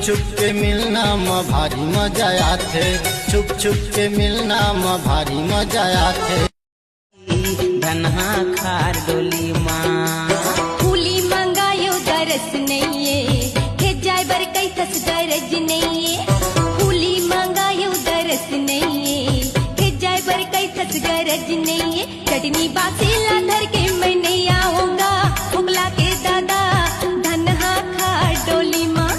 छुप के मिलना में भारी मजा आथे, छुप छुप के मिलना में भारी मजा आथे। धनहा खार डोली माँ फूली मंगायो दरस नहीं है, के जाय बर कई थस गरज नहीं है। फूली मंगायो दरस नहीं है, के जाय बर कई थस गरज नहीं है। चटनी बासीला धर के मैं नहीं आऊंगा, उगला के दादा धनहा खार डोली माँ।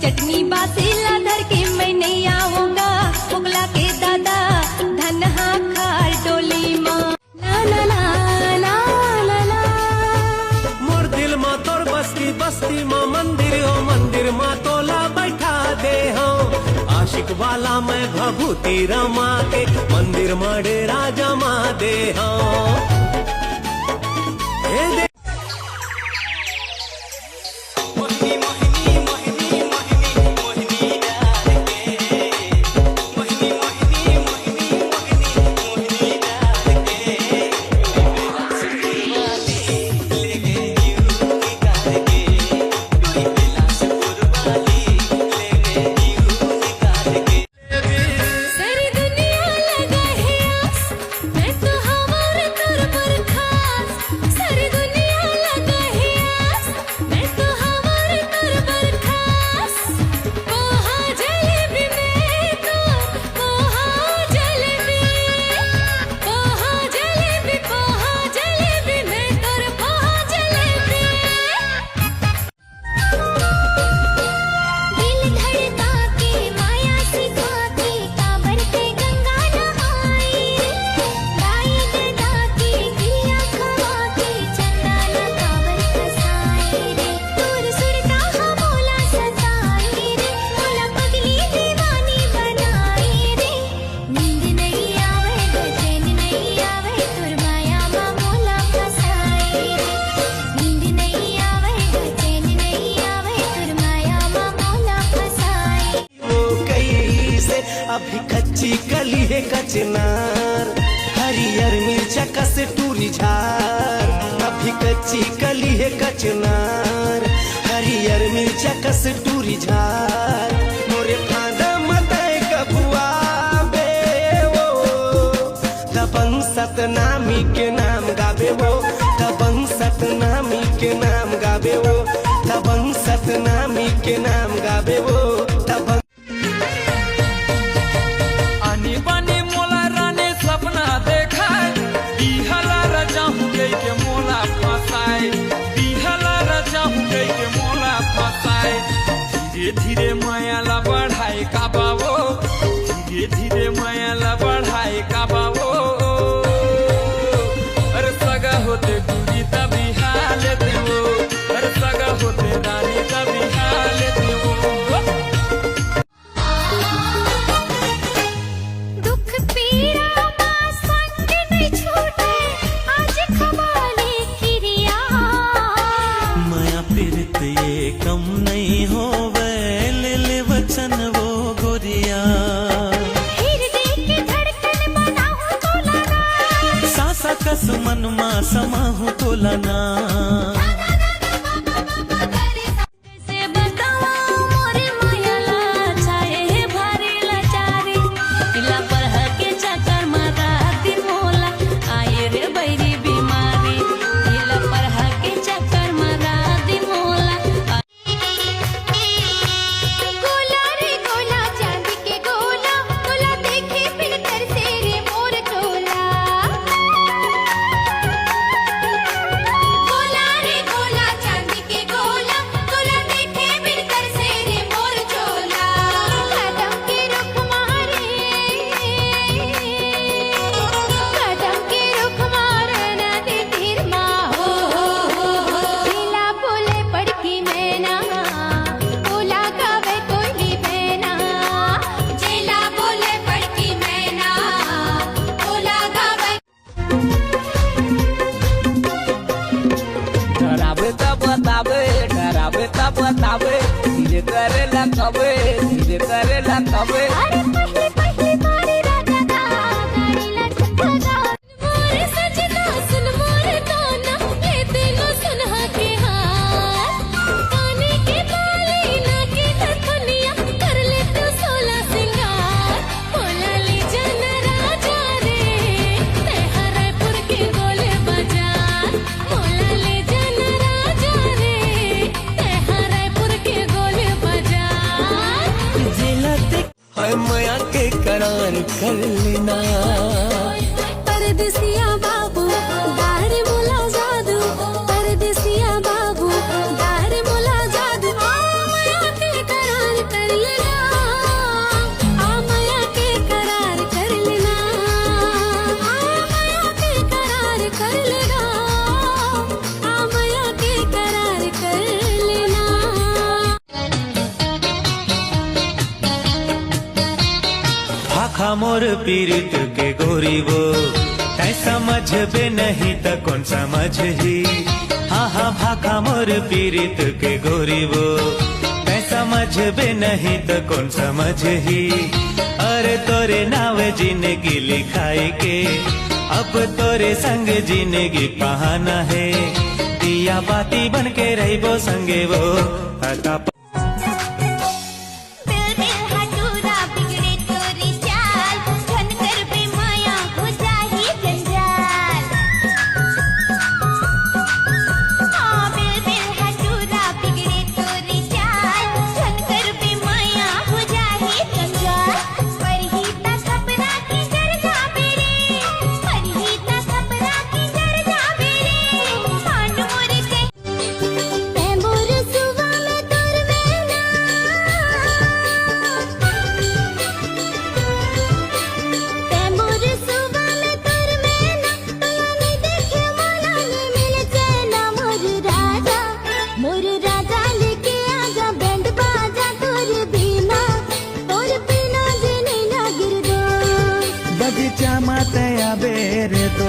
चटनी बासीला धर के मैं नहीं आऊंगा, उगला के दादा धनहा खार डोली माँ। ला ला ला बस्ती माँ मंदिर हो, मंदिर माँ तोला बैठा दे हो। आशिक वाला मैं भभूति रमा के मंदिर माँ डेरा जमा दे हो। अभी कच्ची कली है कचनार, हरियर मिर्चा कस टूरी झार। अभी कच्ची कली है कचनार, हरियर मिर्चा कस टूरी झार। मोरे फादा मताए कबुआ बे वो, दबंग सतनामी के नाम गावे वो, दबंग सतनामी के नाम गावे वो, दबंग सतनामी के नाम गावे वो, दबंग। सपना देखाय बिहला रजा हूँ गई के मोला फसाए, बिहला रजा हूँ गई के मोला फसाए। धीरे धीरे मायाला बढ़ाए का बाबो, धीरे धीरे मायाला बढ़ाए का बाबो। अरे सगा होते दूरी तभी हाल देवो, अरे सगा होते रानी तभी हाल देवो। कम नहीं हो ले ले वचन वो गोरिया, सासा कस मन मा समाहू तोलना। बतावे धीरे करेला कबे, धीरे करेला कबे। सुन मोर कर लेना। परदेसिया बाबू दार मोला जादू, परदेसिया बाबू दार मोला जादू, माया के करार कर लेना, माया के करार कर लेना, माया के करार कर लेना, माया के करार कर लेना। भाखा मोर पीरित के गोरी वो तै समझ बे नहीं त कौन समझ ही। हाँ हाँ भाखा मोर पीरित के गोरी वो तै समझ बे नहीं त कौन समझ ही। अरे तोरे नाव जिंदगी लिखाई के अब तोरे संग जिंदगी बहाना है। दिया बाती बन के रही वो संगे वो अता दिल दिल हटूरा बिगड़े तोरी चाल, धन कर पे माया हो जाही जंजाल। हाँ दिल दिल हटूरा बिगड़े तोरी चाल, धन कर पे माया हो जाही जंजाल। परहीता खपरा की जड़ जाबे रे, परहीता खपरा की जड़ जाबे रे, पांड मोरे के ते मोर सुवा में तोर मैना, ते मोर सुवा में तोर मैना, तोला नहीं देखे मोला नहीं मिले चैना। मोर राजा लेके आजा बैंड बाजा तोर बिना जिने ना गिरदो, बगीचा मातया बेरे तो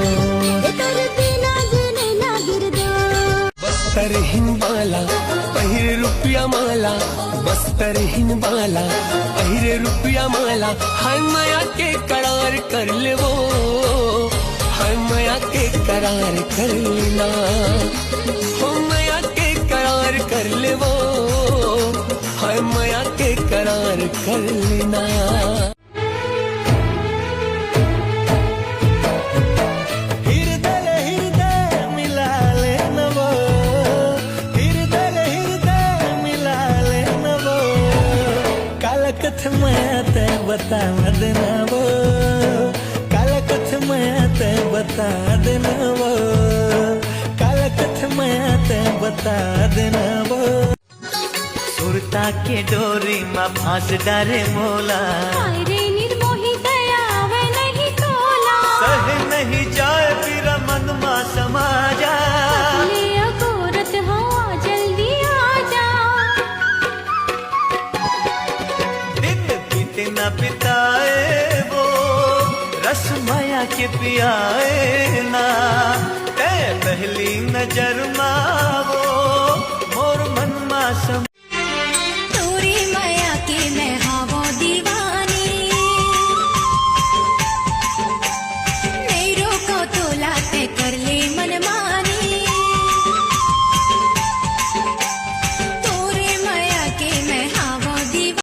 तोर बिना जिने ना गिरदो। बस्तर हिंबाला पहिरे रुपया माला, बस्तर हिंबाला पहिरे रुपया माला। हाय माया के करार कर ले वो, हाय माया के करार कर लेना, हो माया के करार कर ले वो, हाय माया के करार कर लेना। हृदय मिला लेना वो, हृदय मिला लेना वो। काला कथ माया ते बता देना वो, काला कथ माया ते बता देना वो, काला कथ माया ते बता देना वो। सुरता के डोरी में फांस डारे मोला, हाय रे निर्मोही दया वे नहीं तोला, सह नहीं जाए फिर मन मा समा जा। ले अगोरत हवा जल्दी आ जा। दिन बीते न बिताए वो, रस माया के पियाए ना। ते पहली नजर मा वो मोर मन मा सम